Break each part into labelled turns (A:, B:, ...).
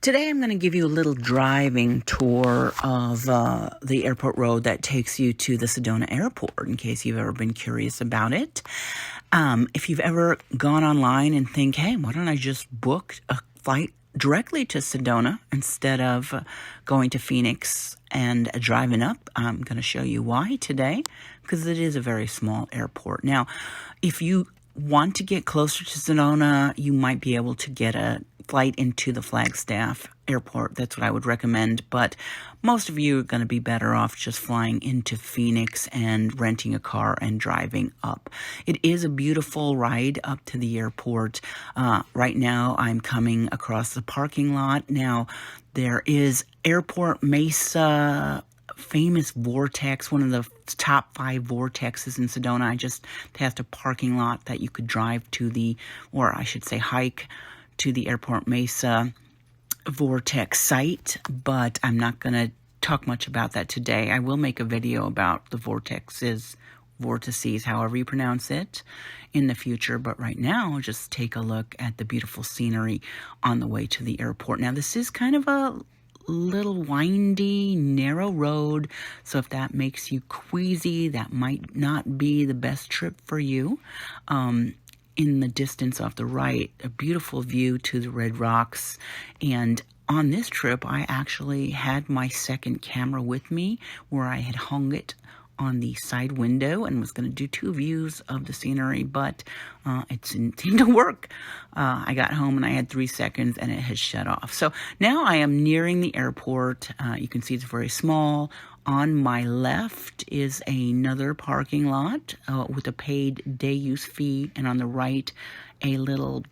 A: Today I'm going to give you a little driving tour of the airport road that takes you to the Sedona Airport, in case you've ever been curious about it. If you've ever gone online and think, hey, why don't I just book a flight directly to Sedona instead of going to Phoenix and driving up, I'm going to show you why today, because it is a very small airport. Now, if you want to get closer to Sedona, you might be able to get a flight into the Flagstaff Airport. That's what I would recommend, but most of you are going to be better off just flying into Phoenix and renting a car and driving up. It is a beautiful ride up to the airport. Right now, I'm coming across the parking lot. Now, there is Airport Mesa, famous vortex, one of the top 5 vortexes in Sedona. I just passed a parking lot that you could drive to or I should say hike to the Airport Mesa vortex site, but I'm not going to talk much about that today. I will make a video about the vortices, however you pronounce it, in the future, but right now, just take a look at the beautiful scenery on the way to the airport. Now, this is kind of a little windy, narrow road, so if that makes you queasy, that might not be the best trip for you. In the distance off the right, a beautiful view to the Red Rocks. And on this trip, I actually had my second camera with me, where I had hung it on the side window and was going to do 2 views of the scenery, but it didn't seem to work. I got home and I had 3 seconds and it had shut off. So now I am nearing the airport. You can see it's very small. On my left is another parking lot with a paid day use fee, and on the right, a little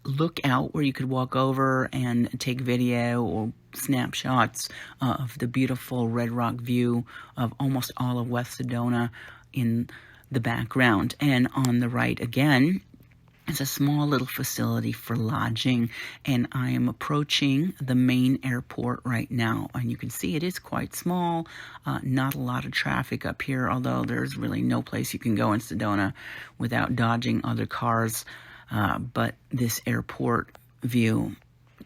A: lookout where you could walk over and take video or snapshots of the beautiful Red Rock view of almost all of West Sedona in the background. And on the right again, it's a small little facility for lodging, and I am approaching the main airport right now, and you can see it is quite small. Not a lot of traffic up here, although there's really no place you can go in Sedona without dodging other cars. But this airport view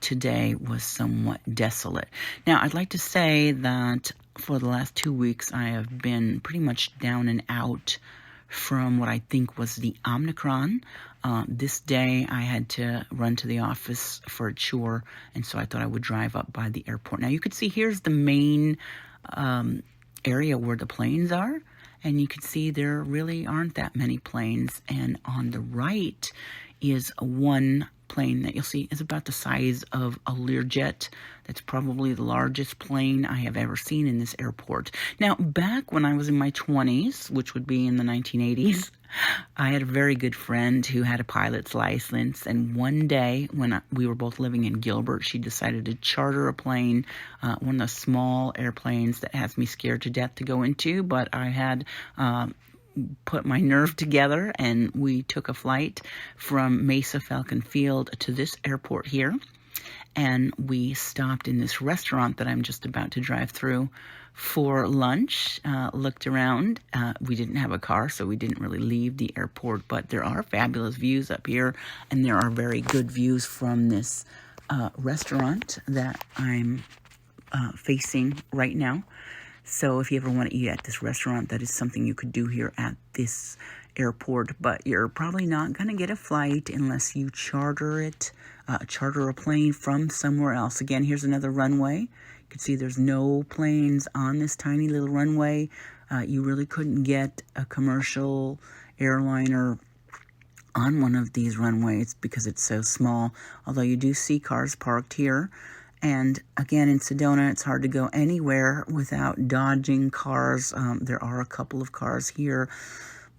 A: today was somewhat desolate. Now, I'd like to say that for the last 2 weeks, I have been pretty much down and out from what I think was the Omicron. This day, I had to run to the office for a chore, and so I thought I would drive up by the airport. Now, you can see here's the main area where the planes are, and you can see there really aren't that many planes. And on the right is one plane that you'll see is about the size of a Learjet. That's probably the largest plane I have ever seen in this airport. Now, back when I was in my 20s, which would be in the 1980s, I had a very good friend who had a pilot's license, and one day when we were both living in Gilbert, she decided to charter a plane, one of the small airplanes that has me scared to death to go into, but I had put my nerve together, and we took a flight from Mesa Falcon Field to this airport here, and we stopped in this restaurant that I'm just about to drive through for lunch, looked around. We didn't have a car, so we didn't really leave the airport, but there are fabulous views up here, and there are very good views from this restaurant that I'm facing right now. So if you ever want to eat at this restaurant, that is something you could do here at this airport, but you're probably not going to get a flight unless you charter a plane from somewhere else. Again, here's another runway. You can see there's no planes on this tiny little runway. You really couldn't get a commercial airliner on one of these runways because it's so small, although you do see cars parked here. And again, in Sedona, it's hard to go anywhere without dodging cars. There are a couple of cars here,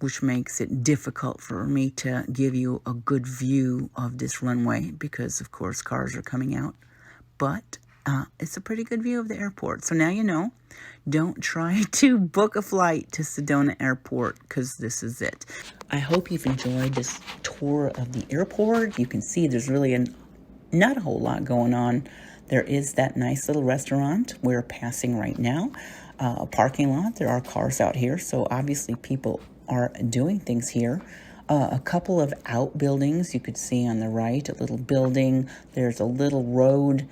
A: which makes it difficult for me to give you a good view of this runway because, of course, cars are coming out. But it's a pretty good view of the airport. So now you know, don't try to book a flight to Sedona Airport because this is it. I hope you've enjoyed this tour of the airport. You can see there's really not a whole lot going on. There is that nice little restaurant we're passing right now, a parking lot. There are cars out here, so obviously people are doing things here. A couple of outbuildings you could see on the right, a little building. There's a little road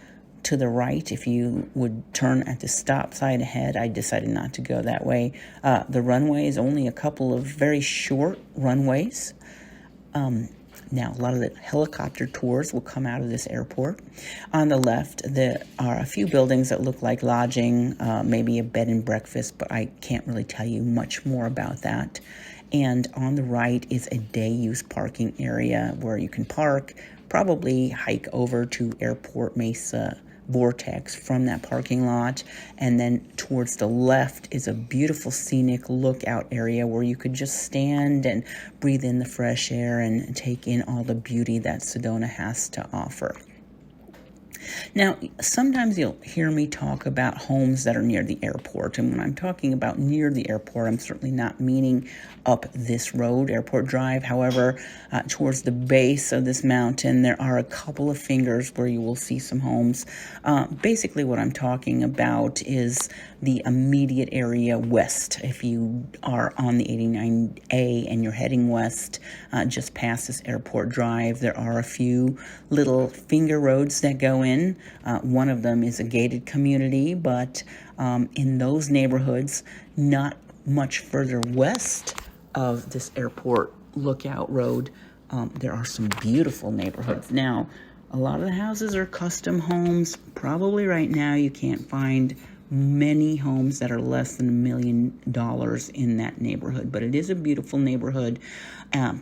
A: to the right, if you would turn at the stop sign ahead, I decided not to go that way. The runway is only a couple of very short runways. Now, a lot of the helicopter tours will come out of this airport. On the left, there are a few buildings that look like lodging, maybe a bed and breakfast, but I can't really tell you much more about that. And on the right is a day-use parking area where you can park, probably hike over to Airport Mesa Vortex from that parking lot. And then towards the left is a beautiful scenic lookout area where you could just stand and breathe in the fresh air and take in all the beauty that Sedona has to offer. Now, sometimes you'll hear me talk about homes that are near the airport. And when I'm talking about near the airport, I'm certainly not meaning up this road, Airport Drive. However, towards the base of this mountain, there are a couple of fingers where you will see some homes. Basically, what I'm talking about is the immediate area west. If you are on the 89A and you're heading west, just past this Airport Drive, there are a few little finger roads that go in. One of them is a gated community, but in those neighborhoods, not much further west of this airport lookout road, there are some beautiful neighborhoods. Now, a lot of the houses are custom homes. Probably right now you can't find many homes that are less than $1 million in that neighborhood, but it is a beautiful neighborhood.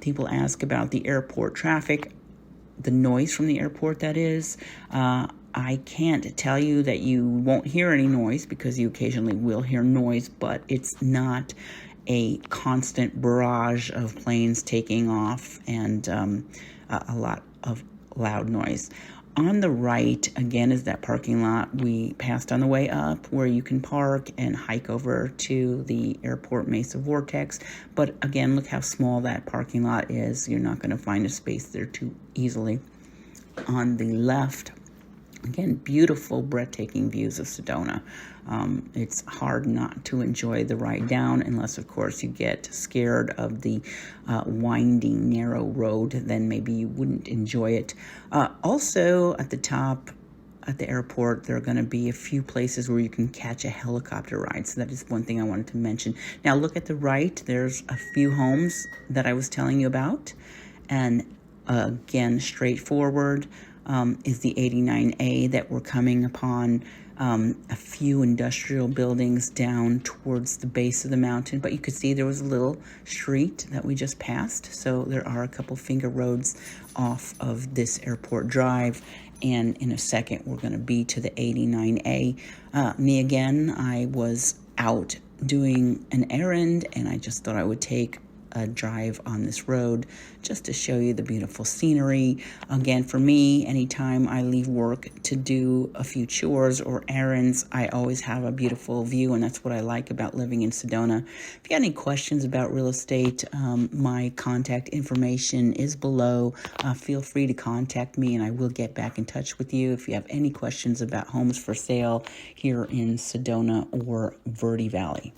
A: People ask about the airport traffic, the noise from the airport, that is. I can't tell you that you won't hear any noise, because you occasionally will hear noise, but it's not a constant barrage of planes taking off and a lot of loud noise. On the right, again, is that parking lot we passed on the way up, where you can park and hike over to the Airport Mesa Vortex. But again, look how small that parking lot is. You're not going to find a space there too easily. On the left, again, beautiful, breathtaking views of Sedona. It's hard not to enjoy the ride down, unless, of course, you get scared of the winding, narrow road. Then maybe you wouldn't enjoy it. Also, at the top, at the airport, there are going to be a few places where you can catch a helicopter ride. So that is one thing I wanted to mention. Now, look at the right. There's a few homes that I was telling you about. And again, straightforward is the 89A that we're coming upon. A few industrial buildings down towards the base of the mountain, but you could see there was a little street that we just passed. So there are a couple finger roads off of this Airport Drive, and in a second we're going to be to the 89A. Me again, I was out doing an errand, and I just thought I would take a drive on this road just to show you the beautiful scenery. Again, for me, anytime I leave work to do a few chores or errands, I always have a beautiful view, and that's what I like about living in Sedona. If you got any questions about real estate, my contact information is below. Feel free to contact me, and I will get back in touch with you if you have any questions about homes for sale here in Sedona or Verde Valley.